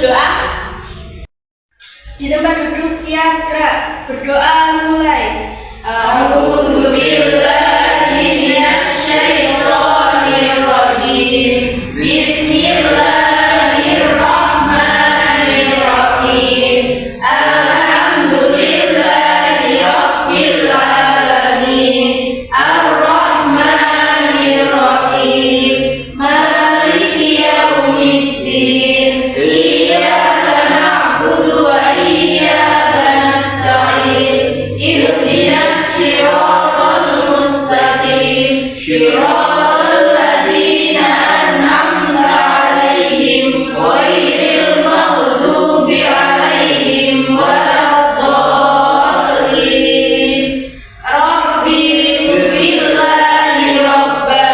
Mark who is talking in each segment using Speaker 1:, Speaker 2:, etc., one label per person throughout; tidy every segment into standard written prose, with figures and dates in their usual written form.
Speaker 1: berdoa?
Speaker 2: Di tempat duduk siap, gerak, berdoa mulai.
Speaker 1: A'udzu billahi minasyaitonir rajim. Bismillahirrahmanirrahim. Alhamdulillahi rabbil alamin. Ar-Rahmanir Rahim. Maliki yaumiddin. Iyyaka na'budu wa iyyaka nasta'in. Ihdinas siratal mustaqim. Siratal ladzina an'amta 'alaihim ghairil maghdubi 'alaihim waladdallin. Rabbi ighfirli rabba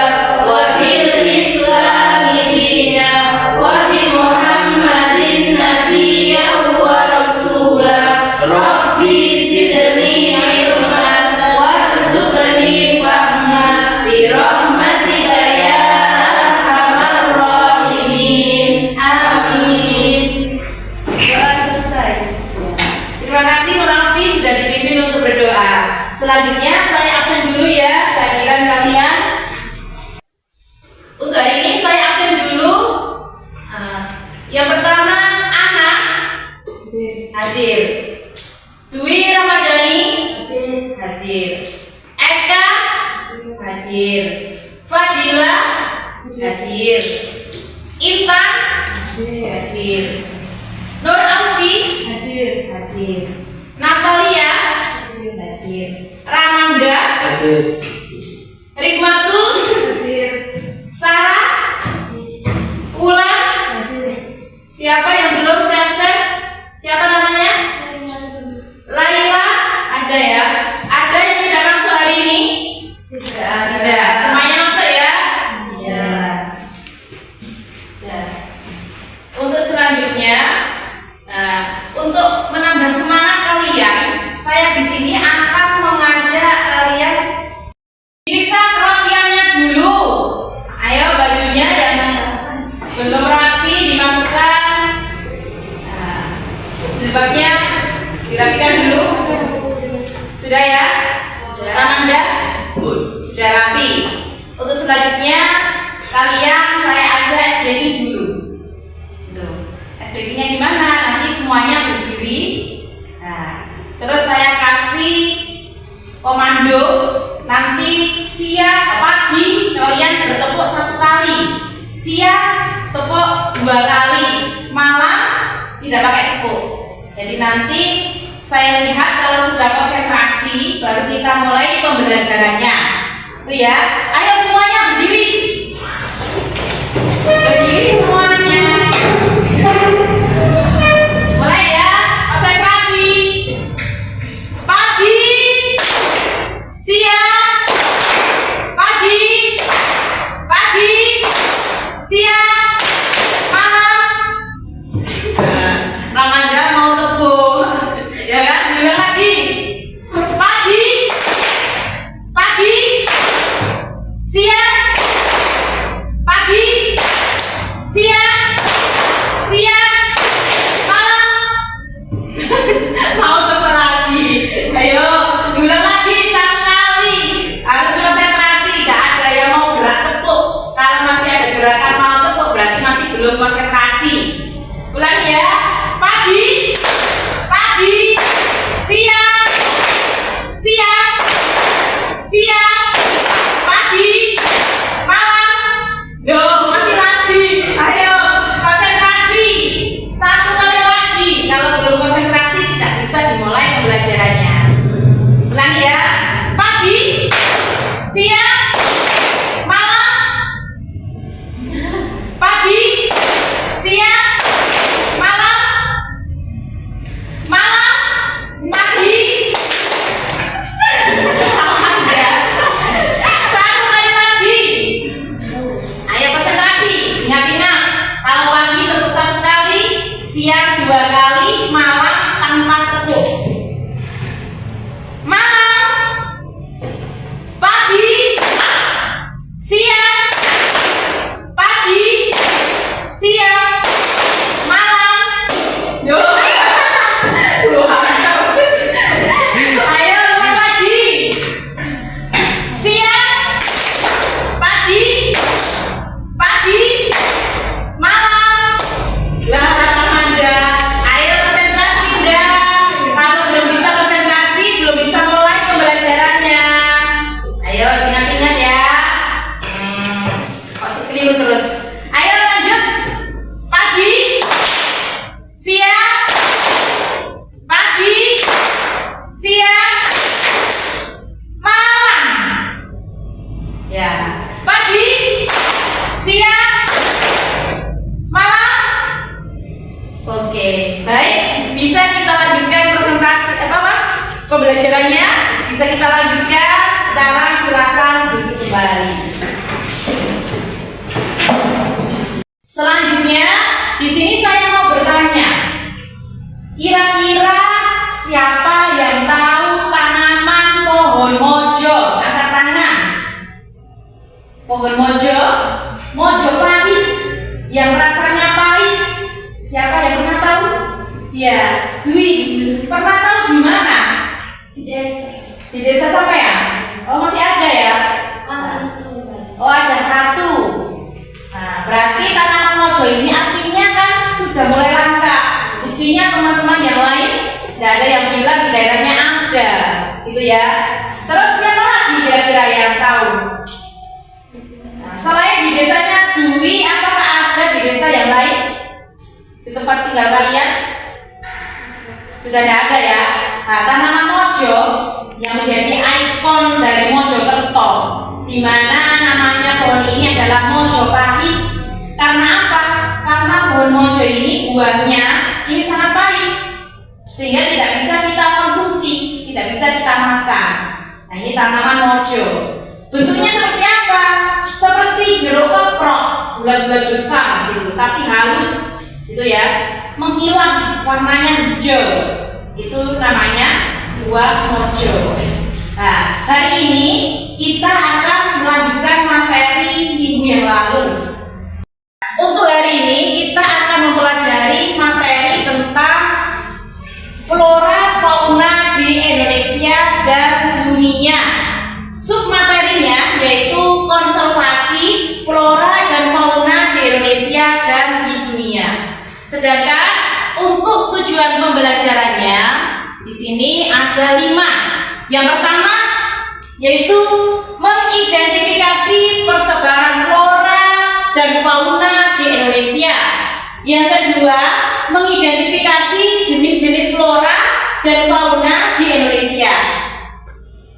Speaker 1: wa bil islami dina wa bi Muhammadin nabiyyan wa rasula. Rabbi zidni ilman warzuqni fahma bi rahmatika ya arhamar rahimin. Amin.
Speaker 2: Doa selesai.
Speaker 1: Terima kasih Munafi sudah dipimpin untuk berdoa. Selanjutnya saya absen dulu ya kehadiran kalian. Untuk hari ini saya absen dulu. Yang pertama Ana hadir, Dwi Ramadhani hadir, Eka hadir, Fadila hadir, Intan hadir, Nur Alfi hadir, Natalia hadir, Ramanda, Rikmatul, Sarah, Ulan. Siapa yang belum saya absen? Siapa namanya? Laila. Ada ya? Ada yang tidak masuk hari ini?
Speaker 2: Tidak
Speaker 1: Ada. Semuanya masuk ya?
Speaker 2: Iya.
Speaker 1: Ya. Untuk selanjutnya, untuk menambah semangat kalian, saya di sini akan mengajak kalian bisa kerapiannya dulu. Ayo bajunya yang belum rapi dimasukkan. Jilbabnya dirapikan dulu. Sudah ya? Ramanda? Sudah rapi. Untuk selanjutnya kalian saya ajak SBD dulu. SBD-nya gimana? Nanti semuanya berdiri. Nah, terus saya kasih komando. Nanti siang pagi kalian bertepuk 1 kali, siang tepuk 2 kali, malam tidak pakai tepuk. Jadi nanti saya lihat kalau sudah konsentrasi baru kita mulai pembelajarannya. Itu ya. Ayo semuanya berdiri. Berdiri semuanya. Mulai ya, konsentrasi. Pagi, siang, pagi, siang, malam. Ramanda mau tepuk, ya kan? Ulang lagi. Pagi, siang, malam. Mau tepuk lagi. Ayo, ulang lagi 1 kali. Harus konsentrasi, gak ada yang mau gerak tepuk. Kalau masih ada gerakan mau tepuk berarti masih belum konsentrasi. Ulang ya. Pagi, siang, pagi, malam. Yo, masih lagi. Ayo, konsentrasi. 1 kali lagi. Kalau belum konsentrasi tidak bisa dimulai pembelajarannya. Ulang ya. Pagi, siang, malam. Pagi, siang, malam. Oke, baik. Bisa kita lanjutkan presentasi pembelajarannya? Bisa kita lanjutkan. Sekarang silakan duduk kembali. Selanjutnya, di sini saya mau bertanya. Kira-kira siapa yang tahu tanaman pohon mojo? Angkat tangan. Pohon mojo, mojo pahit, yang rasanya pahit. Siapa yang pernah tahu? Ya, Dwi. Pernah tahu di mana?
Speaker 2: Di desa.
Speaker 1: Di desa siapa ya? Oh, masih ada ya? Oh, ada satu. Nah, berarti tanaman mojo ini artinya kan sudah mulai langka. Buktinya teman-teman yang lain tidak ada yang bilang di daerahnya ada, gitu ya. Terus siapa lagi kira-kira yang tahu? Nah, selain di desanya Dwi, apakah ada di desa yang lain? Di tempat tinggal kalian? Sudah tidak ada ya. Nah, tanaman mojo yang menjadi ikon dari Mojokerto, di mana namanya pohon ini adalah mojo pahit. Karena apa? Karena pohon mojo ini buahnya ini sangat pahit, sehingga tidak bisa kita konsumsi, tidak bisa kita makan. Nah, ini tanaman mojo. Bentuknya seperti apa? Seperti jeruk keprok, bulat-bulat besar gitu, tapi halus, gitu ya, mengkilat, warnanya hijau. Itu namanya buah mojo. Nah, hari ini kita akan melanjutkan materi minggu yang lalu. Untuk hari ini kita akan mempelajari materi tentang flora fauna di Indonesia dan dunia. Submaterinya yaitu konservasi flora dan fauna di Indonesia dan di dunia. Sedangkan untuk tujuan pembelajarannya di sini ada 5. Yang pertama yaitu mengidentifikasi persebaran flora dan fauna di Indonesia. Yang kedua, mengidentifikasi jenis-jenis flora dan fauna di Indonesia.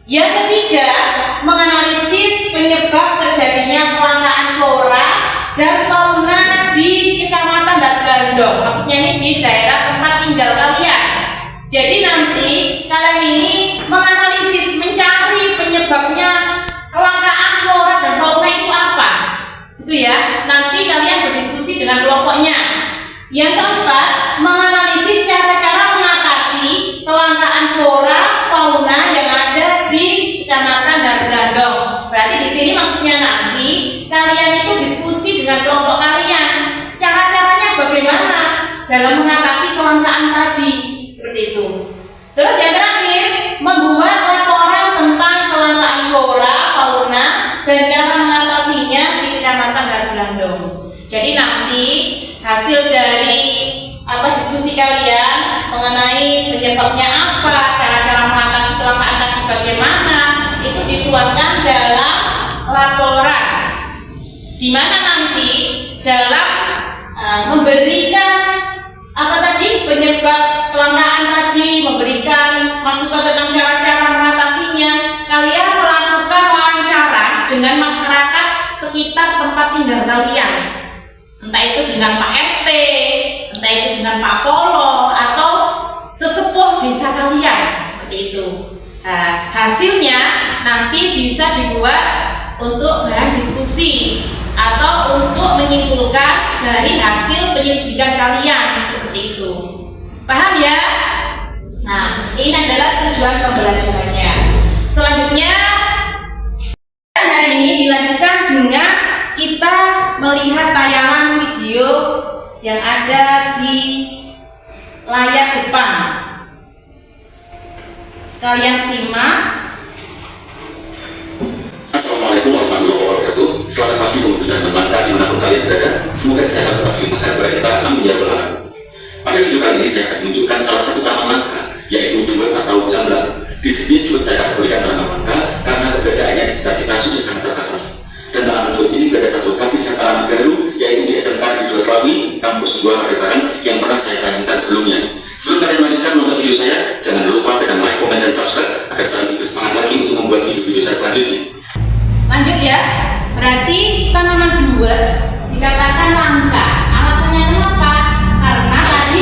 Speaker 1: Yang ketiga, menganalisis penyebab terjadinya kelangkaan flora dan fauna di Kecamatan Dargandong. Maksudnya ini di daerah tempat tinggal kalian. Jadi nanti kalian ini menganalisis, mencari penyebabnya kelangkaan flora dan fauna itu apa. Itu ya, nanti kalian berdiskusi dengan kelompoknya. Yang keempat, menganalisis cara-cara mengatasi kelangkaan flora fauna yang ada di Kecamatan Dargandong. Berarti di sini maksudnya nanti kalian itu diskusi dengan kelompok kalian. Cara-caranya bagaimana dalam mengatasi kelangkaan tadi, seperti itu. Terus yang terakhir, membuat laporan tentang kelangkaan flora fauna dan cara mengatasinya di Kecamatan Dargandong. Jadi nanti hasil dari diskusi kalian mengenai penyebabnya apa, cara-cara mengatasi kelangkaan tadi bagaimana, itu dituangkan dalam laporan, di mana nanti dalam memberikan penyebab kelangkaan tadi, memberikan masukan tentang cara-cara mengatasinya, kalian melakukan wawancara dengan masyarakat sekitar tempat tinggal kalian, entah itu dengan Pak RT, entah itu dengan Pak Polo atau sesepuh desa kalian, seperti itu. Nah, hasilnya nanti bisa dibuat untuk bahan diskusi atau untuk menyimpulkan dari hasil penyelidikan kalian, seperti itu. Paham ya? Nah, ini adalah tujuan pembelajarannya. Selanjutnya, hari ini dilanjutkan dengan kita melihat tayangan video yang ada di layar depan. Kalian simak.
Speaker 3: Assalamualaikum warahmatullahi wabarakatuh. Selamat pagi pemirsa dan teman dimanapun kalian berada. Semoga kesehatan tetap dilimpahkan kepada kita. Amin ya rabbal alamin. Pada video kali ini saya akan menunjukkan salah satu tanaman langka, yaitu duet atau jamblang. Di sini duet saya kategorikan tanaman langka karena keberadaannya di sekitar kita sudah sangat terbatas. Dan tanaman duet ini berada satu lokasi di Tanaman Garu, yaitu di SMK Negeri 2 Slawi, Kampus 2 Padepokan yang pernah saya tayangkan sebelumnya. Sebelum kalian melanjutkan menonton video saya, jangan lupa tekan like, komen, dan subscribe agar saya lebih bersemangat lagi untuk membuat video-video saya selanjutnya.
Speaker 1: Lanjut ya, berarti tanaman duet dikatakan langka. Alasannya kenapa? Karena tadi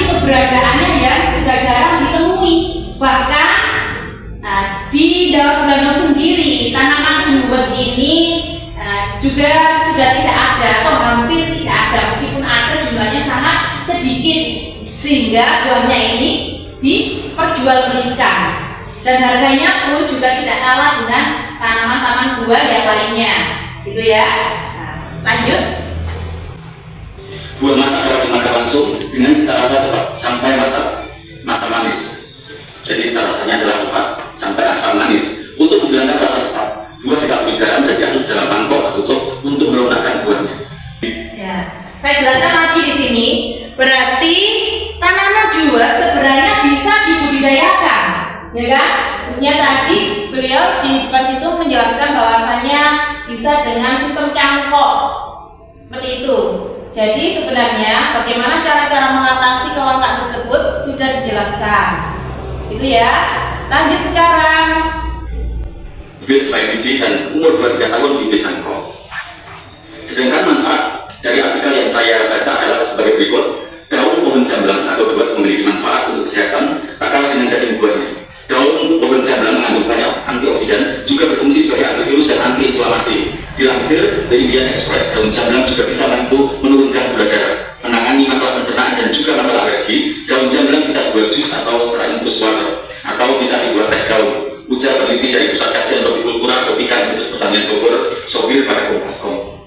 Speaker 1: sehingga buahnya ini diperjualbelikan dan harganya pun juga tidak kalah dengan tanaman-tanaman buah yang lainnya, gitu ya. Nah, lanjut.
Speaker 3: Buah masak dapat dimakan langsung dengan cita rasa cepat sampai masa manis. Jadi cita rasanya adalah cepat sampai asam manis. Untuk menghilangkan rasa cepat, buah tidak beri garam dan diaduk dalam mangkok tertutup untuk melunakkan buahnya.
Speaker 1: Ya, saya jelaskan lagi di sini. Berarti tanaman jual sebenarnya bisa dibudidayakan, ya kan? Tentunya tadi beliau di depan situ menjelaskan bahwasannya bisa dengan sistem cangkok seperti itu. Jadi sebenarnya bagaimana cara-cara mengatasi kelangkaan tersebut sudah dijelaskan, gitu ya. Lanjut sekarang.
Speaker 3: Bibit sebagai biji dan umur 2-3 tahun bibit cangkok. Sedangkan manfaat dari artikel yang saya baca adalah sebagai berikut. Daun pohon jamblang atau buah memiliki manfaat untuk kesehatan, tak kalah dengan daging buahnya. Daun pohon jamblang mengandung banyak antioksidan, juga berfungsi sebagai antivirus dan antiinflamasi. Dilansir dari Indian Express, daun jamblang juga bisa membantu menurunkan gula darah, menangani masalah pencernaan dan juga masalah alergi. Daun jamblang bisa dibuat jus atau secara infus water, atau bisa dibuat teh daun. Ujar peneliti dari Pusat Kajian Hortikultura Tropika Institut Pertanian Bogor, Sobir pada Kompas.com.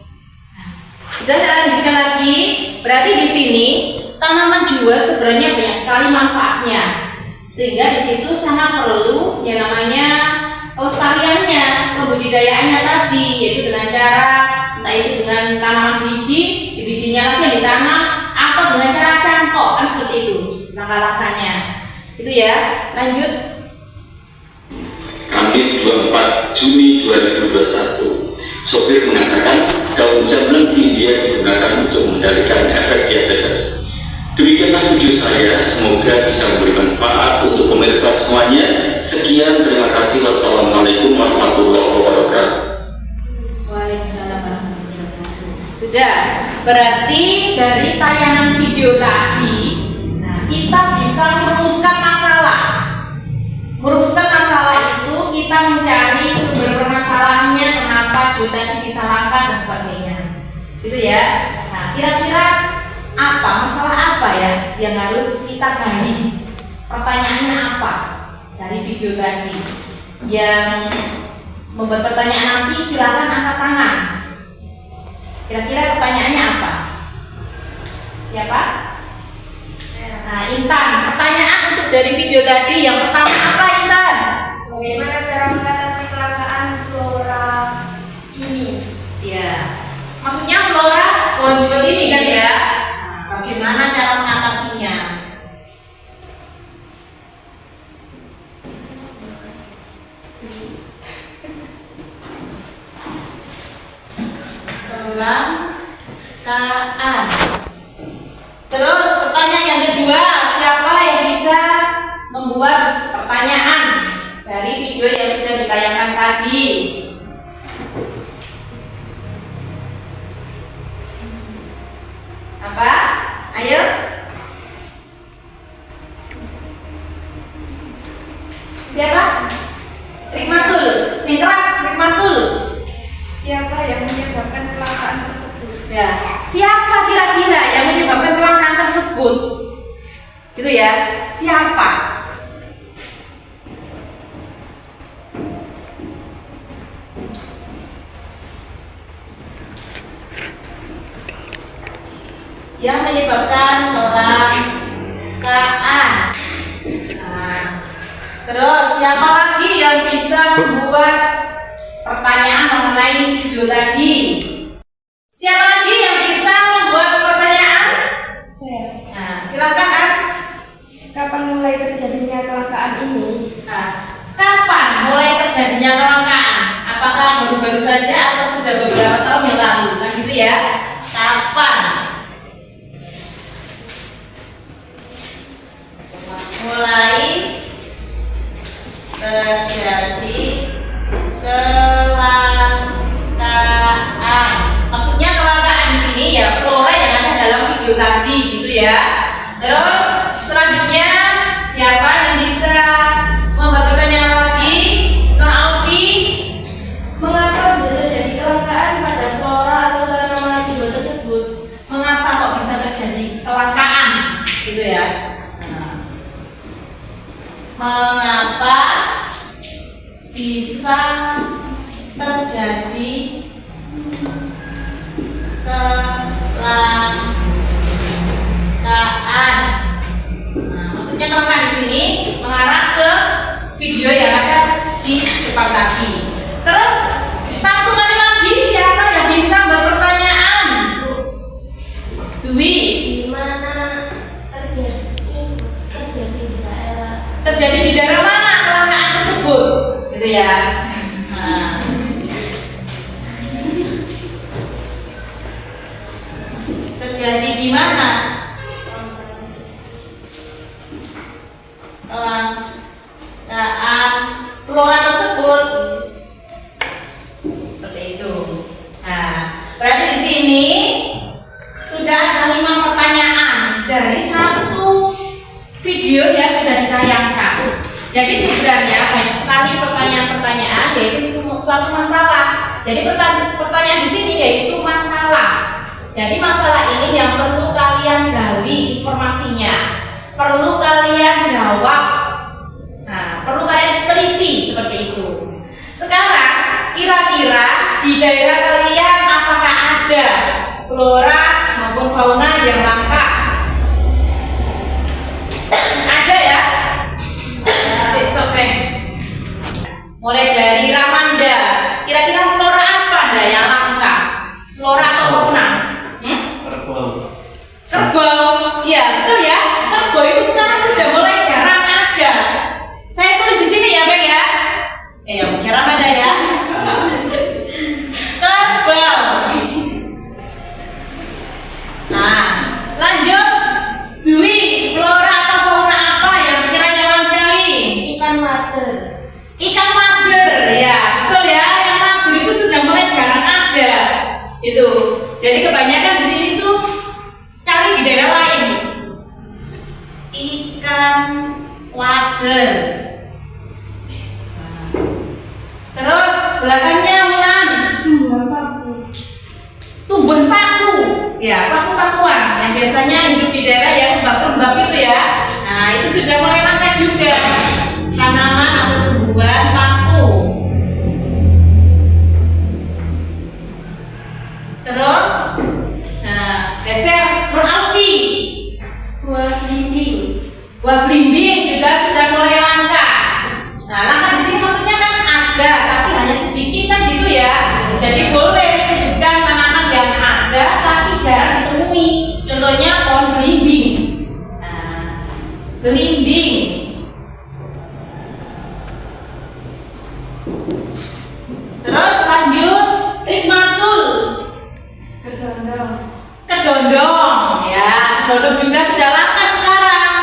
Speaker 1: Sudah, saya lanjutkan lagi. Berarti di sini tanaman jual sebenarnya banyak sekali manfaatnya, sehingga di situ sangat perlu yang namanya pelestariannya, pembudidayaannya tadi, yaitu dengan cara entah itu dengan tanaman biji, di bijinya lagi yang ditanam, atau dengan cara cangkok, kan seperti itu langkah-langkahnya. Itu ya. Lanjut.
Speaker 3: Kamis 24 Juni 2021, Sobir mengatakan daun jamblang di India digunakan untuk mengendalikan efek diabetes. Demikianlah video saya, semoga bisa memberi manfaat untuk pemirsa semuanya. Sekian, terima kasih. Wassalamualaikum warahmatullahi wabarakatuh.
Speaker 1: Waalaikumsalam warahmatullahi wabarakatuh. Sudah, berarti dari tayangan video tadi, nah, kita bisa merumuskan masalah. Merumuskan masalah itu kita mencari sumber permasalahannya, kenapa jual tadi bisa langka dan sebagainya, gitu ya. Nah, kira-kira apa masalah apa ya yang harus kita gali? Pertanyaannya apa dari video tadi? Yang membuat pertanyaan nanti silakan angkat tangan. Kira-kira pertanyaannya apa? Siapa? Nah, Intan, pertanyaan untuk dari video tadi yang pertama apa, Intan?
Speaker 2: Bagaimana cara mengatasi kelangkaan flora ini?
Speaker 1: Ya, maksudnya flora pohon jual ini kan ya? Nah, bagaimana cara mengatasinya? Kelangkaan. Terus pertanyaan yang kedua, siapa yang bisa membuat pertanyaan dari video yang sudah ditayangkan tadi? Apa? Ayo. Siapa? Srikmatul, sing keras, Srikmatul.
Speaker 2: Siapa yang menyebabkan kelangkaan tersebut?
Speaker 1: Ya, siapa kira-kira yang menyebabkan kelangkaan tersebut? Gitu ya. Siapa? Yang menyebabkan kelangkaan. Nah, terus siapa lagi yang bisa membuat pertanyaan mengenai video tadi? Siapa lagi yang bisa membuat pertanyaan?
Speaker 2: Saya.
Speaker 1: Nah, silakan An.
Speaker 2: Kapan mulai terjadinya kelangkaan ini?
Speaker 1: Nah, kapan mulai terjadinya kelangkaan? Apakah baru-baru saja atau sudah beberapa tahun yang lalu? Nah, gitu ya. Kapan mulai terjadi kelangkaan? Maksudnya kelangkaan di sini ya flora yang ada dalam video tadi, gitu ya. Terus selanjutnya siapa yang bisa membuat pertanyaan lagi? Nur Alfi.
Speaker 2: Mengapa bisa terjadi kelangkaan pada flora atau tanaman jual tersebut?
Speaker 1: Mengapa kok bisa terjadi kelangkaan? Gitu ya. Mengapa bisa terjadi kelangkaan? Nah, maksudnya kelangkaan di sini mengarah ke video yang ada di depan tadi. Terus satu kali lagi, siapa yang bisa berpertanyaan? Dwi.
Speaker 2: Di mana
Speaker 1: Terjadi di daerah mana kelangkaan tersebut? Gitu ya. Nah. Terjadi di mana kelangkaan flora tersebut? Seperti itu. Nah, berarti di sini sudah ada 5 pertanyaan dari satu video yang sudah ditayangkan. Jadi sebenarnya banyak sekali pertanyaan-pertanyaan, yaitu suatu masalah. Jadi pertanyaan di sini yaitu masalah. Jadi masalah ini yang perlu kalian gali informasinya, perlu kalian jawab, nah, perlu kalian teliti seperti itu. Sekarang kira-kira di daerah kalian apakah ada flora maupun fauna yang langka? Ada ya? Mulai dari Ramanda, kira-kira flora apa ada yang langka? Flora atau fauna? Kerbau, ya betul ya. Kerbau itu sekarang sudah mulai jarang ada. Saya tulis di sini ya, Bang ya. Yang jarang ada ya. Kerbau. Nah, lanjut. Dwi, flora atau fauna apa yang sekiranya langka nih?
Speaker 2: ikan mader.
Speaker 1: Ikan mader, ya betul ya. Yang mader itu sudah mulai jarang ada. Itu. Jadi kebanyakan di sini tuh cari di daerah lain. Ikan wader. Terus belakangnya Mulan. Tumbuhan paku. Ya, paku-pakuan yang biasanya hidup di daerah yang lembab-lembab itu ya. Nah, itu sudah mulai langka juga. Tanaman atau tumbuhan paku. Terus, nah, geser Nur Alfi.
Speaker 2: Buah belimbing.
Speaker 1: Buah belimbing juga sudah mulai langka. Nah, langka di sini maksudnya kan ada, tapi hanya sedikit kan gitu ya. Jadi boleh menyebutkan tanaman yang ada tapi jarang ditemui. Contohnya pohon belimbing. Nah, belimbing. Terus lanjut Hikmatul.
Speaker 2: Kedondong.
Speaker 1: Kedondong, ya, kedondong juga sudah langka sekarang.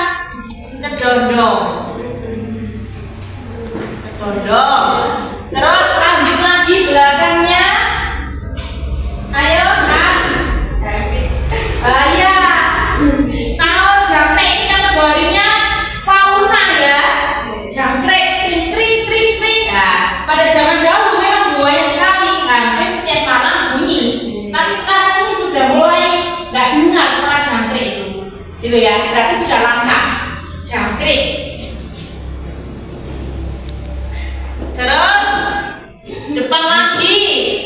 Speaker 1: Kedondong. Terus lanjut lagi belakangnya. Ayo, Kak. Ya. Kalau jangkrik ini kategorinya fauna ya. Jangkrik, trik. Ya, pada zaman dahulu memang buaya sekali, hampir setiap malam bunyi. Tapi sekarang ini sudah mulai nggak dengar suara jangkrik itu, gitu ya. Berarti sudah langka jangkrik. Terus depan lagi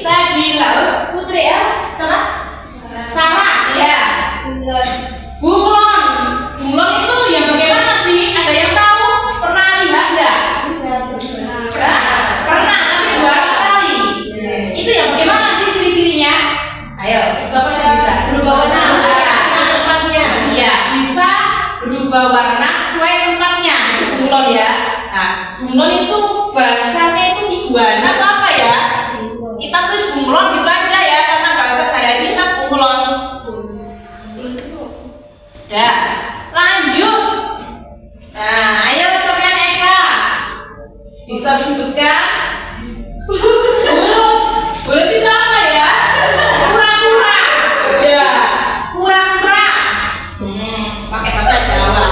Speaker 1: tadi lalu Putri ya, sama Sarah ya. Bunglon. Bunglon itu yang bagaimana sih? Ada yang tahu? Pernah lihat nggak? Pernah, tapi baru sekali. Itu yang bagaimana sih ciri-cirinya? Ayo, siapa sih bisa?
Speaker 2: Berubah warna tempatnya.
Speaker 1: Iya, bisa berubah warna sesuai tempatnya. Bunglon ya. Nah, bunglon itu bahasanya itu iguana atau apa ya? Kita tulis bunglon gitu aja ya, karena bahasa sehari-hari kita bunglon. Ya, lanjut. Nah, ayo Sofian Eka. Bisa disebutkan? Bulus itu apa ya? Kura-kura. Ya, kura-kura. Pakai bahasa Jawa.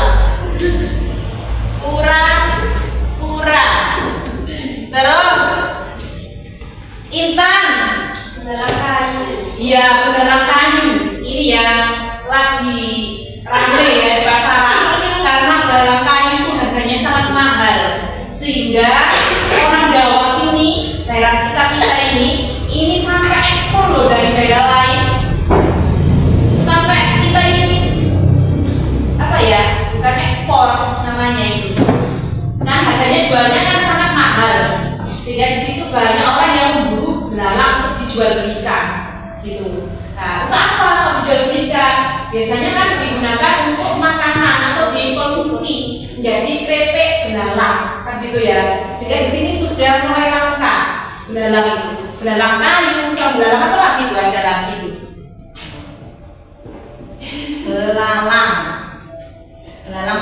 Speaker 1: Kura-kura. Terus Intan.
Speaker 2: Benelang kayu.
Speaker 1: Iya, benelang kayu. Ini yang lagi ramai ya di pasaran, karena benelang kayu itu harganya sangat mahal. sehingga orang Jawa sini, daerah kita ini sampai ekspor loh dari daerah lain. Sampai kita ini apa ya? Bukan ekspor namanya itu. Kan harganya jualnya kan sangat mahal. Sehingga di situ banyak orang yang memburu belalang untuk dijual belikan gitu. Nah, untuk apa kalau dijual belikan? Biasanya kan digunakan untuk makanan atau dikonsumsi menjadi keripik belalang kan gitu ya. Sehingga di sini sudah mulai langka belalang itu. Belalang kayu, sama belalang apa lagi itu ada lagi itu. Belalang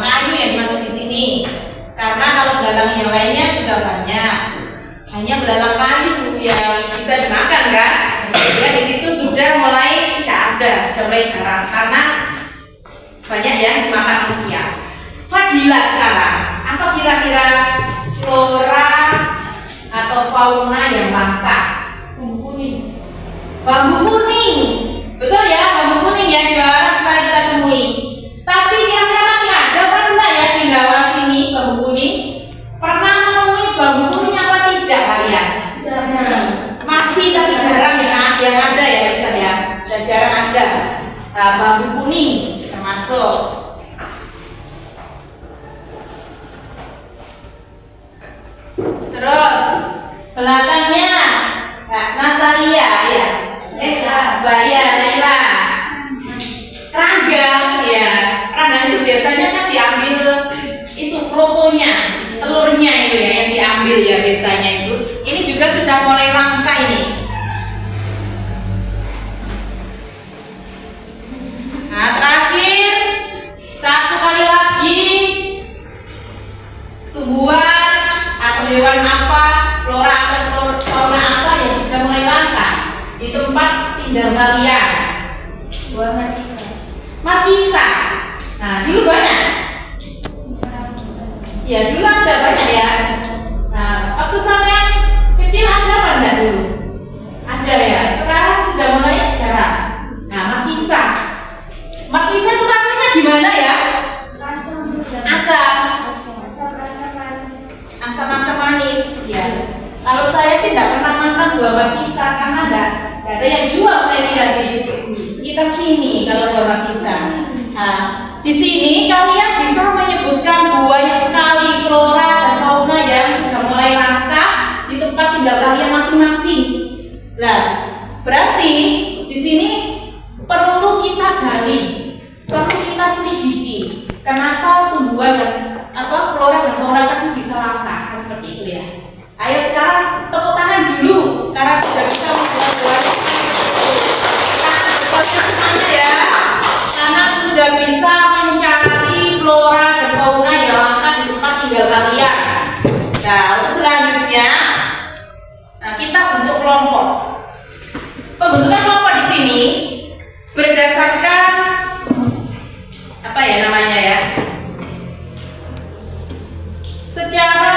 Speaker 1: kayu yang dimaksud di sini. Karena kalau belalang yang lainnya juga banyak. Hanya belalang kayu yang bisa dimakan kan. Jadi di situ sudah mulai tidak ada, sudah mulai jarang karena banyak yang dimakan manusia. Fadila sekarang, apa kira-kira flora atau fauna yang langka? Bambu kuning. Bambu kuning, betul ya, bambu kuning ya jarang sekali kita temui. Tapi kira-kira masih ada apa enggak ya di daerah sini bambu kuning? Pernah menemui bambu kuning apa tidak kalian? Masih tapi jarang yang ada ya misalnya, dan jarang ada. Nah, bambu kuning termasuk. Terus belakangnya Kak Natalia ya, Mbak ya Naila. Ranggang ya, ranggang itu biasanya kan diambil itu protonya, telurnya itu ya yang diambil ya biasanya itu. Ini juga sudah mulai langka ini. Nah terakhir satu kali lagi tumbuhan atau hewan apa, flora atau fauna apa yang sudah mulai langka di tempat tinggal kalian? Buah markisa. Nah dulu banyak. Ya dulu ada banyak ya. Nah waktu sampai kecil ada apa enggak dulu? Ada ya. Sekarang sudah mulai jarang. Nah markisa. Markisa itu rasanya gimana ya? Asam manis ya. Kalau saya sih tidak pernah makan buah markisa karena enggak ada yang jual saya lihat sih sekitar sini kalau buah markisa. Nah, di sini kalian bisa menyebutkan banyak sekali flora dan fauna yang sudah mulai langka di tempat tinggal kalian masing-masing. Nah, berarti di sini perlu kita gali, perlu kita selidiki. Kenapa tumbuhan dan flora dan fauna tadi bisa langka seperti itu ya? Ayo sekarang tepuk tangan dulu karena sudah bisa membuat semuanya ya. Karena sudah bisa mencari flora dan fauna yang langka di tempat tinggal kalian. Nah, untuk selanjutnya, kita bentuk kelompok. Pembentukan kelompok di sini berdasarkan apa ya namanya ya? Secara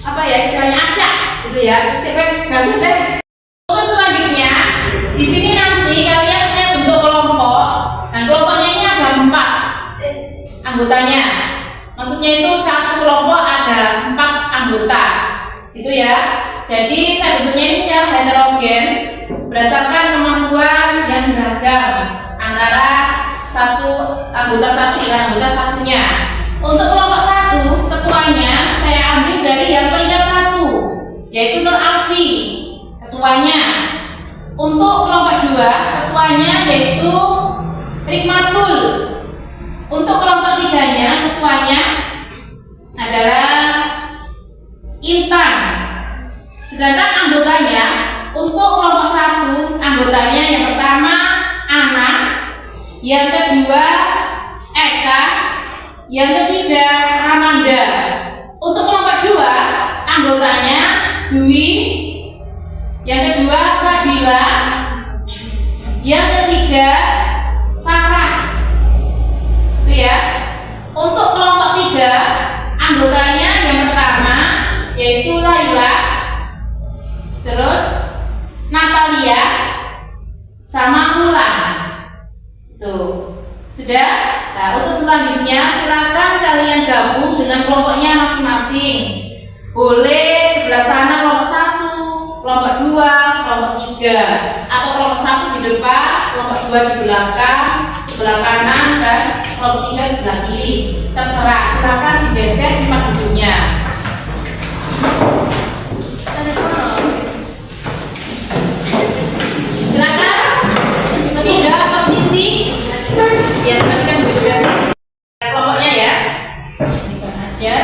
Speaker 1: apa ya istilahnya acak gitu ya. Ganti deh. Untuk selanjutnya di sini nanti kalian saya bentuk kelompok. Nah kelompoknya ini ada 4 anggotanya. Maksudnya itu satu kelompok ada 4 anggota, gitu ya. Jadi saya bentuknya ini secara heterogen berdasarkan kemampuan yang beragam antara anggota satu dengan anggota satunya. Untuk kelompok 1 ketuanya saya ambil dari yang peringkat 1 yaitu Nur Alfi ketuanya. Untuk kelompok 2 ketuanya yaitu Rikmatul. Untuk kelompok 3-nya ketuanya adalah Intan. Sedangkan anggotanya untuk kelompok 1 anggotanya yang pertama Ana, yang kedua Eka, yang ketiga Ramanda. Untuk kelompok 2 anggotanya Dwi, yang kedua Fadila, yang ketiga Sarah. Itu ya. Untuk kelompok 3 anggotanya yang pertama yaitu Laila, terus Natalia sama Mulan. Tuh. Sudah? Nah, untuk selanjutnya silakan kalian gabung dengan kelompoknya masing-masing. Boleh sebelah sana kelompok 1, kelompok 2, kelompok 3, atau kelompok 1 di depan, kelompok 2 di belakang, sebelah kanan, dan kelompok 3 sebelah kiri. Terserah, silakan digeser tempat duduknya. Silakan pindah posisi. Ya, tadi kan berbeda kelompoknya ya. Kita aja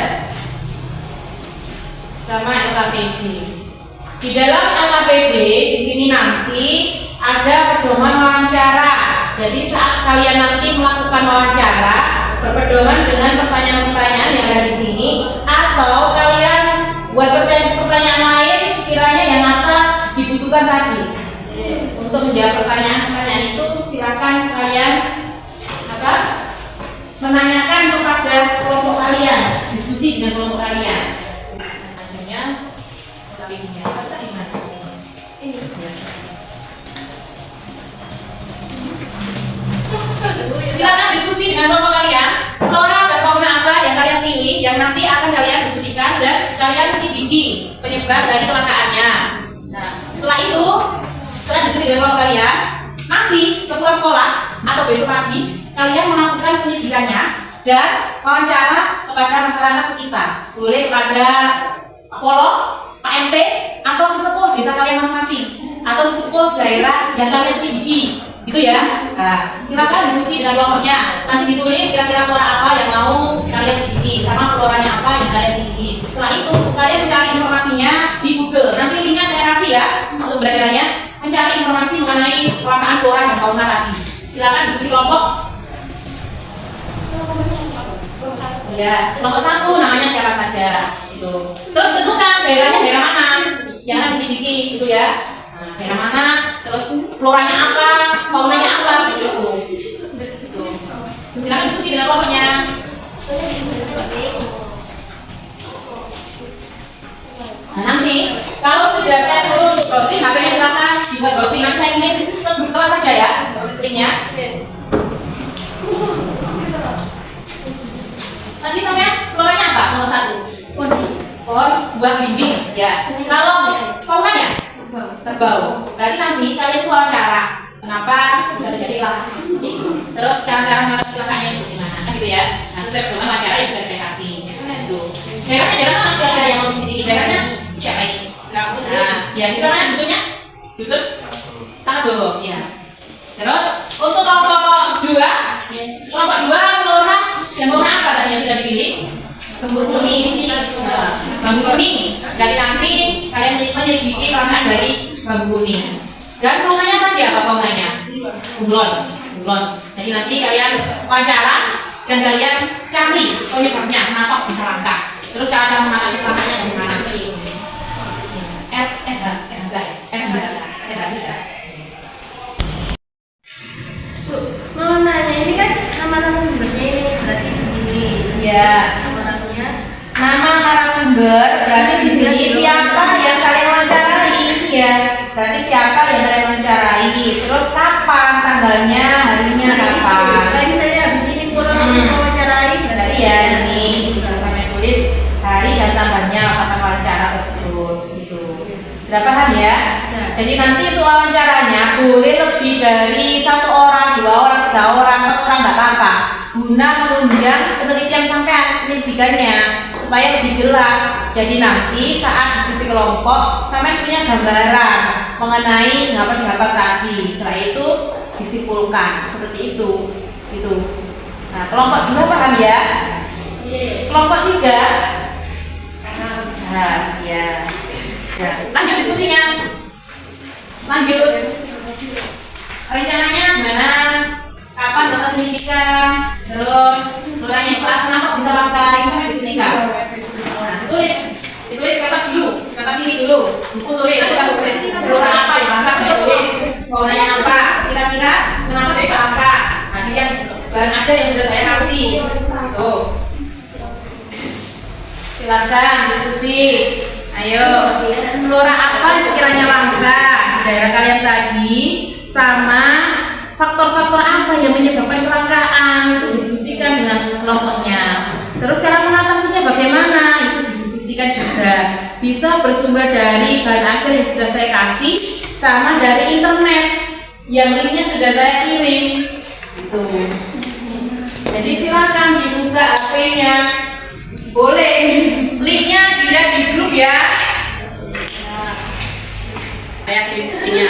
Speaker 1: sama LKPD. Di dalam LKPD di sini nanti ada pedoman wawancara. Jadi saat kalian nanti melakukan wawancara berpedoman dengan pertanyaan-pertanyaan yang ada di sini, atau kalian buat pertanyaan lain sekiranya yang apa dibutuhkan tadi. Untuk menjawab pertanyaan-pertanyaan itu silakan kalian menanyakan kepada kelompok kalian, diskusi dengan kelompok kalian. Selanjutnya ini silakan diskusi dengan kelompok kalian. Flora dan fauna apa yang kalian pilih yang nanti akan kalian diskusikan dan kalian selidiki penyebab dari kelakaannya. Nah, setelah itu, setelah diskusi dengan kelompok kalian, nanti sepulang sekolah atau besok pagi kalian melakukan penyidikannya dan wawancara kepada masyarakat sekitar. Boleh kepada Pak Polo, Pak MT, atau sesepuh desa kalian masing-masing, atau sesepuh daerah yang kalian selidiki, gitu ya. Nah, silakan diskusi dengan kelompoknya. Nanti ditulis kira-kira flora apa yang mau kalian selidiki, sama floranya apa yang kalian selidiki. Setelah itu kalian mencari informasinya di Google. Nanti linknya saya kasih ya untuk belajarnya. Mencari informasi mengenai kelangkaan flora dan fauna tadi. Silakan diskusi kelompok. Ya, kelompok 1 namanya siapa saja itu. Terus tentukan daerahnya daerah mana, jangan diselidiki gitu ya. Nah, daerah mana, terus floranya apa, faunanya apa, seperti itu. Gitu. Silakan diskusi dengan kelompoknya. Nah, nanti kalau sudah saya suruh untuk browsing, HP-nya silakan dibuat browsing. Nanti saya kirim terus berkelas saja ya, linknya. Tadi sampai floranya apa? Nomor 1. Pohon buah belimbing. Ya. Kalau faunanya terbau. Berarti nanti kalian itu wawancara. Kenapa bisa terjadi kelangkaan seperti itu? Terus cara kelangkaannya itu gimana? Kan gitu ya. Nah, sesuai dengan wawancara yang sudah saya kasih. Itu. Daerahnya mana? Daerah yang mau disini. Daerahnya siapa ini? Nah, ya bisa mana dusunnya? Dusun? Tanah Bobo. Ya. Terus untuk kelompok 2, flora dan fauna apa tadi yang sudah dipilih? Bambu kuning. Bambu kuning. Dari nanti kalian menyelidiki kelangkaan dari bambu kuning. Dan faunanya tadi apa faunanya? Bunglon. Jadi nanti kalian wawancara dan kalian cari penyebabnya kenapa bisa langka. Terus cara mengatasi kelangkaannya bagaimana seperti itu.
Speaker 2: Mau nanya, ini kan nama-nama sumbernya ini berarti di sini.
Speaker 1: Ya.
Speaker 2: Orangnya.
Speaker 1: Nama narasumber berarti di sini siapa yang kalian wawancarai, ya. Berarti siapa yang kalian wawancarai. Terus kapan tanggalnya, harinya kapan.
Speaker 2: Kayak misalnya di sini kurang wawancarai
Speaker 1: Berarti ya ini kami tulis hari dan tanggalnya kapan wawancara tersebut gitu. Sudah paham ya? Jadi nanti untuk wawancaranya boleh lebih dari 1 orang, 2 orang, 3 orang, 4 orang nggak apa-apa. Guna menunjang penelitian sampean penyelidikannya supaya lebih jelas. Jadi nanti saat diskusi kelompok sampean punya gambaran mengenai jawaban-jawaban tadi. Setelah itu disimpulkan seperti itu. Gitu. Nah, kelompok 2 paham ya? Kelompok 3 nah, ya. Lanjut diskusinya. Lanjut. Rencananya gimana? Kapan dapat pendidikan? Terus orangnya kenapa bisa langka? Ini sampai diskusikan. Nah, ditulis kertas dulu, kertas ini dulu. Buku tulis. Flora apa yang langka? Saya tulis. Faunanya apa? Kira-kira kenapa bisa langka? Nah, ini yang bahan aja yang sudah saya kasih. Tuh. Silakan diskusi. Ayo, flora apa yang sekiranya langka di daerah kalian tadi, sama faktor-faktor apa yang menyebabkan kelangkaan, itu didiskusikan dengan kelompoknya. Terus cara mengatasinya bagaimana, itu didiskusikan juga. Bisa bersumber dari bahan ajar yang sudah saya kasih, sama dari internet yang linknya sudah saya kirim. Gitu. Jadi silakan dibuka HP-nya, boleh linknya dilihat di grup ya. Saya kirim linknya.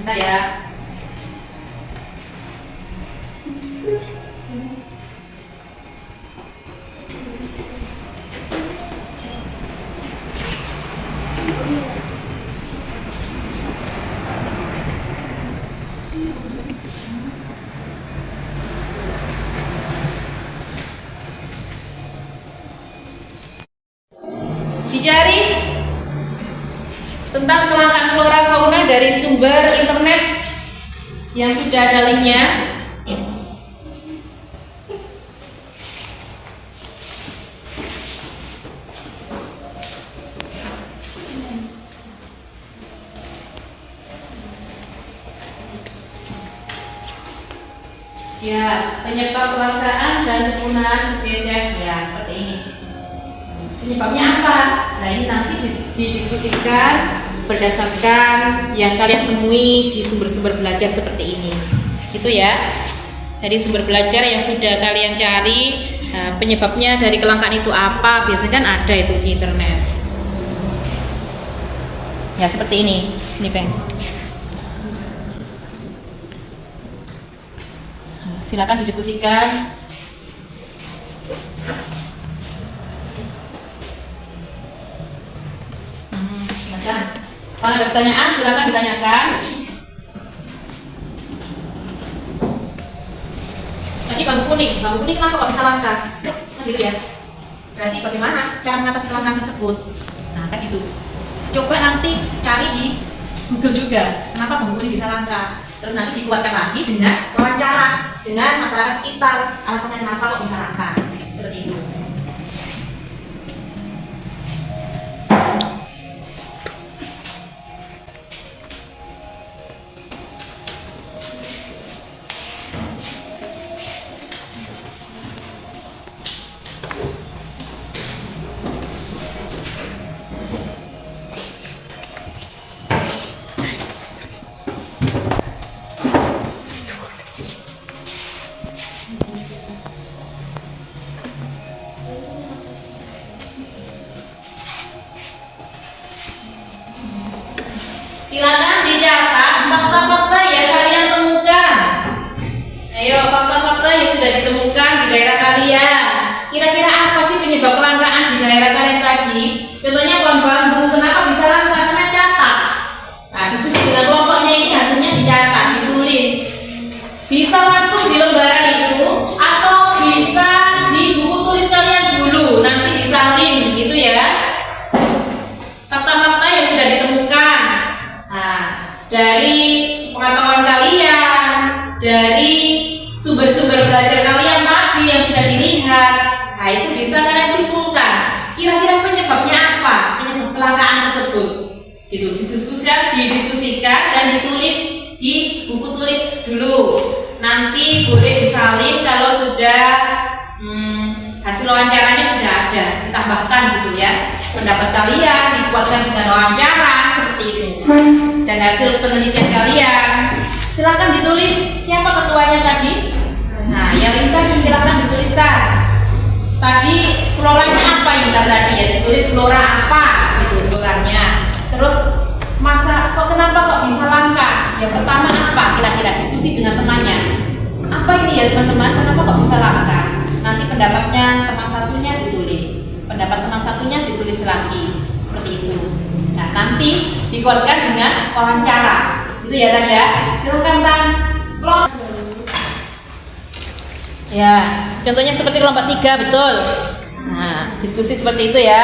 Speaker 1: Bentar ya. Dicari tentang kelangkaan flora fauna dari sumber internet yang sudah ada linknya. Ya, penyebab kelangkaan dan kepunahan spesies ya seperti ini. Penyebabnya apa? Nah ini nanti didiskusikan berdasarkan yang kalian temui di sumber-sumber belajar seperti ini. Itu ya. Dari sumber belajar yang sudah kalian cari, penyebabnya dari kelangkaan itu apa? Biasanya kan ada itu di internet. Ya seperti ini. Ini Peng. Silakan didiskusikan. Kalau ada pertanyaan silakan ditanyakan. Tadi bambu kuning kenapa kok bisa langka? Kan gitu ya. Berarti bagaimana cara mengatasi kelangkaan tersebut? Nah kan gitu. Coba nanti cari di Google juga kenapa bambu kuning bisa langka. Terus nanti dikuatkan lagi dengan wawancara dengan masyarakat sekitar alasannya kenapa kok bisa langka. Seperti itu. Silakan dicatat fakta-fakta yang kalian temukan. Ayo, fakta-fakta yang sudah ditemukan di daerah kalian. Kira-kira apa sih penyebab kelangkaan di daerah kalian tadi? Contohnya pohon bambu, kenapa bisa langka? Sama catat. Nah, diskusi dengan kelompoknya ini hasilnya dicatat, ditulis. Bisa langsung di lembaran itu atau bisa di buku tulis kalian dulu, nanti disalin gitu ya. Fakta-fakta yang sudah ditemukan. Dari pengetahuan kalian, dari sumber-sumber belajar kalian tadi yang sudah dilihat, nah itu bisa kalian simpulkan. Kira-kira penyebabnya apa? Penyebab kelangkaan tersebut, gitu. Didiskusikan dan ditulis di buku tulis dulu. Nanti boleh disalin kalau sudah hasil wawancaranya sudah ada, ditambahkan gitu ya. Pendapat kalian dikuatkan dengan wawancara seperti itu. Dan hasil penelitian kalian silakan ditulis siapa ketuanya tadi. Nah yang Intan silakan dituliskan tadi floranya apa Intan tadi ya, ditulis flora apa gitu floranya. Terus kenapa kok bisa langka, yang pertama apa, kira-kira diskusi dengan temannya apa ini ya teman-teman, kenapa kok bisa langka. Nanti pendapatnya teman satunya ditulis, pendapat teman satunya ditulis lagi seperti itu. Nah, nanti dikuatkan dengan wawancara. Itu ya Tan ya. Silakan Tan. Ya, contohnya seperti kelompok 3, betul. Nah, diskusi seperti itu ya.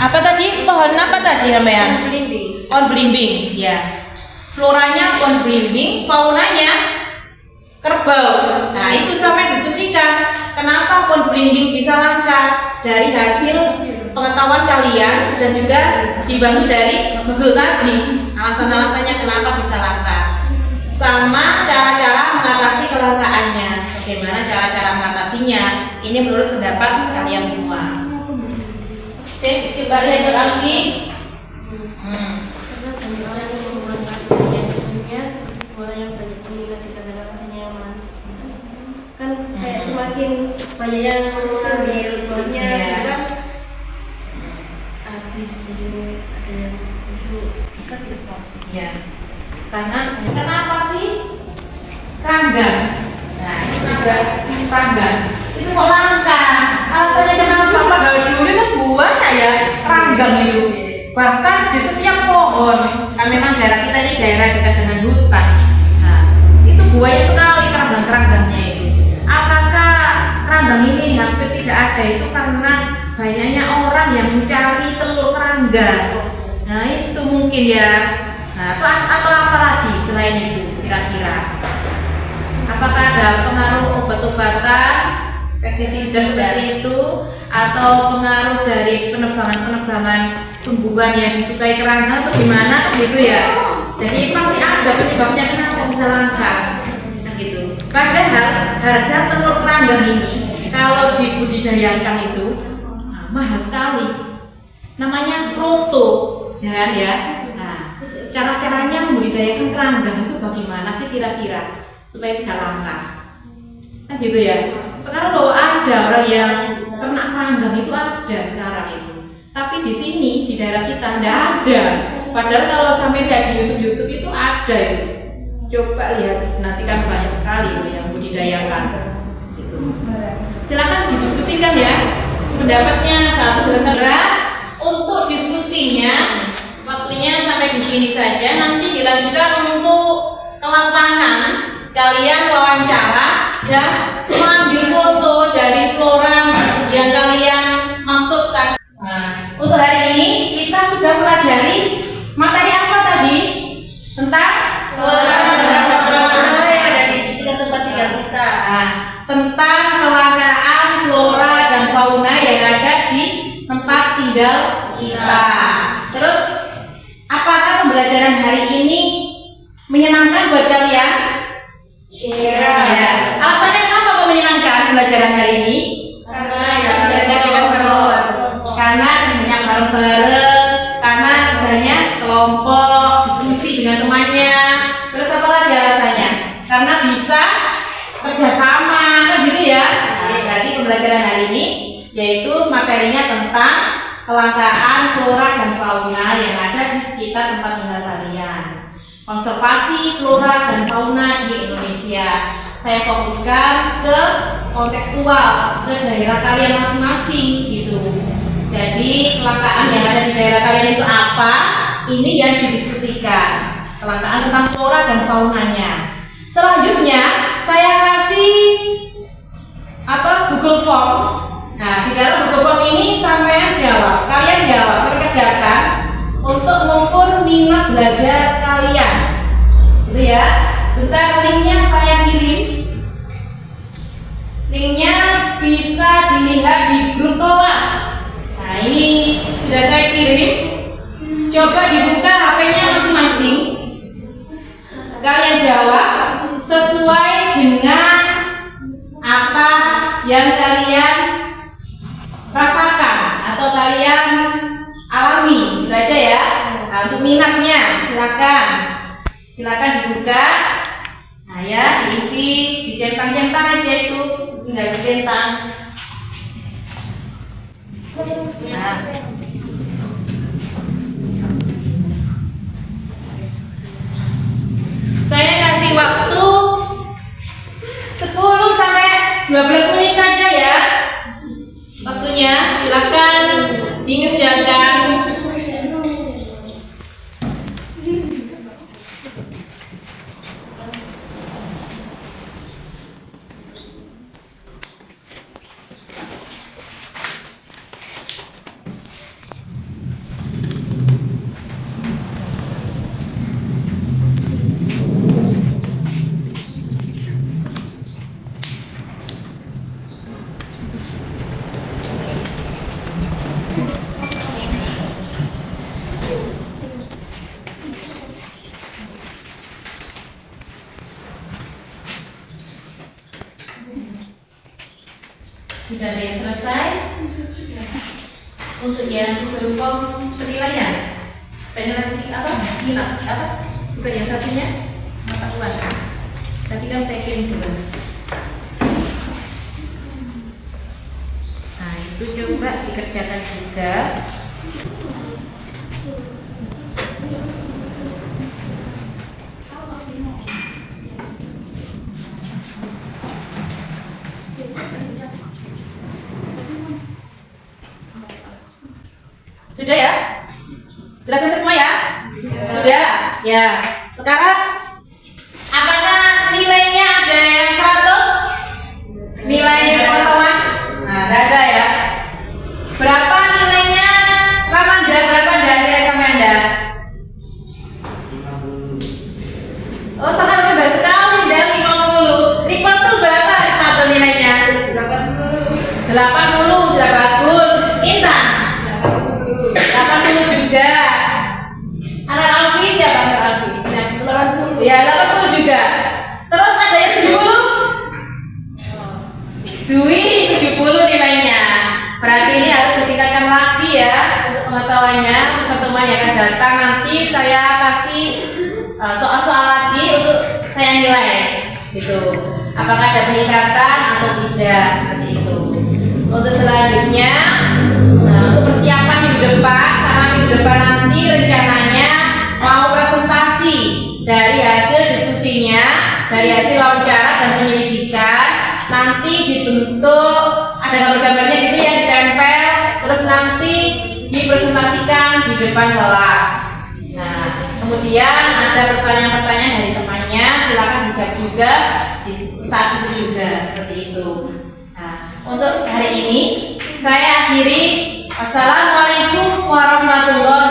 Speaker 1: Apa tadi? Pohon apa tadi namanya?
Speaker 2: Belimbing.
Speaker 1: Pohon belimbing, ya. Floranya pohon belimbing, faunanya kerbau. Nah, itu sampai diskusikan kenapa pohon belimbing bisa langka dari hasil pengetahuan kalian dan juga dibangun dari Google tadi. Alasan-alasannya kenapa bisa langka. Sama cara-cara mengatasi kelangkaannya. Bagaimana cara-cara mengatasinya? Ini menurut pendapat kalian semua. Oke, coba lihat lagi.
Speaker 2: Karena banyak orang yang memanfaatkan hidupnya seperti orang yang banyak peminat kita dengan rasanya yang manis. Kan kayak semakin banyak yang mengambil buahnya,
Speaker 1: Iya.
Speaker 2: kan habis itu ada yang busuk, kita gitu.
Speaker 1: Ya, karena apa sih? Keranggan. Nah, itu juga keranggan. Itu kok langka. Alasannya kenapa? Padahal dulu kan banyak ya keranggan itu. Bahkan di setiap pohon. Kan memang daerah kita ini daerah dekat dengan hutan. Nah, itu banyak sekali keranggan-keranggannya itu. Apakah keranggan ini hampir tidak ada? Itu karena banyaknya orang yang mencari telur keranggan. Nah, itu mungkin ya. Nah, atau apa lagi selain itu kira-kira? Apakah ada pengaruh obat-obatan, pestisida seperti itu, atau pengaruh dari penebangan tumbuhan yang disukai keranggan atau gimana kan gitu ya? Jadi pasti ada penyebabnya kenapa bisa langka, nah, gitu. Padahal harga telur keranggan ini kalau dibudidayakan itu mahal sekali. Namanya proto, ya kan ya? Cara-caranya membudidayakan keranggan itu bagaimana sih kira-kira supaya tidak langka? Kan gitu ya. Sekarang loh ada orang yang ternak keranggan itu ada sekarang itu. Tapi di sini di daerah kita tidak ada. Padahal kalau sampai lihat di YouTube itu ada itu. Coba lihat nanti kan banyak sekali itu yang budidayakan. Gitu. Silakan didiskusikan ya pendapatnya satu dua saja. Untuk diskusinya waktunya sampai di sini saja. Nanti dilanjutkan untuk ke lapangan. Kalian wawancara dan mengambil foto dari flora yang kalian maksudkan. Nah, untuk hari ini kita sudah pelajari materi apa tadi? Tentang
Speaker 2: Flora yang ada di sekitar tempat tinggal kita.
Speaker 1: Nah, tentang kelangkaan flora dan fauna yang ada di tempat tinggal kita. Terus, apakah pembelajaran hari ini menyenangkan buat kalian?
Speaker 2: Iya.
Speaker 1: Ya. Alasannya kenapa kok menyenangkan pembelajaran hari ini?
Speaker 2: Karena yang kerjakan bareng.
Speaker 1: Karena kerjanya bareng-bareng, karena kerjanya kelompok, diskusi dengan temannya. Terus apa lagi alasannya? Karena bisa kerjasama, kan gitu ya. Nah, berarti pembelajaran hari ini yaitu materinya tentang kelangkaan flora dan fauna yang ada di sekitar tempat tinggal kalian. Konservasi flora dan fauna di Indonesia. Saya fokuskan ke kontekstual, ke daerah kalian masing-masing gitu. Jadi kelangkaan yang ada di daerah kalian itu apa? Ini yang didiskusikan. Kelangkaan tentang flora dan faunanya. Selanjutnya saya kasih Google Form. Nah, di dalam Google Form ini sampean jawab, kalian jawab, kerjakan untuk mengukur minat belajar kalian. Gitu ya. Bentar, linknya saya kirim. Linknya bisa dilihat di grup kelas. Nah, ini sudah saya kirim. Coba dibuka HP-nya masing-masing. Kalian jawab sesuai dengan apa yang kalian rasakan atau kalian alami. Itu aja ya. Nah, untuk minatnya silakan dibuka. Nah ya, diisi, dicentang-centang aja itu, tinggal dicentang. Nah. Saya kasih waktu 10 sampai 12 menit saja ya. Waktunya silakan dikerjakan. sudah ada yang selesai. Untuk yang Google Form penilaian, penetrasi minat bukan yang satunya mata uang. Tadi kan saya kirim dulu. Nah itu coba dikerjakan juga. Sudah ya? Sudah selesai semua ya? Sudah? Ya. Sekarang apakah nilainya ada yang 100? Nilai pengetahuan? Nah, ada ya. Berapa nilainya Ramanda? Berapa nilai sama Anda? Oh, sangat rendah sekali, dan 50. Rikmat tuh berapa Rikmat tuh nilainya? 80. 80, sudah bagus. Intan? 80 juga. Anak Alfi siapa anak Alfi?
Speaker 2: 80.
Speaker 1: Ya, 80 juga. Terus ada yang 70? Dwi 70 nilainya. Berarti ini harus ditingkatkan lagi ya untuk pengetahuannya. Untuk pertemuan yang akan datang nanti saya kasih soal-soal lagi untuk saya nilai. Gitu. Apakah ada peningkatan atau tidak, seperti itu. Untuk selanjutnya, untuk persiapan minggu depan, karena minggu depan nanti rencananya mau presentasi dari hasil diskusinya, dari hasil wawancara dan penyelidikan, nanti dibentuk ada gambar-gambarnya gitu ya, ditempel, terus nanti dipresentasikan di depan kelas. Nah, kemudian ada pertanyaan-pertanyaan dari temannya, silakan dijawab juga di saat itu juga, seperti itu. Nah, untuk hari ini saya akhiri. Assalamualaikum warahmatullahi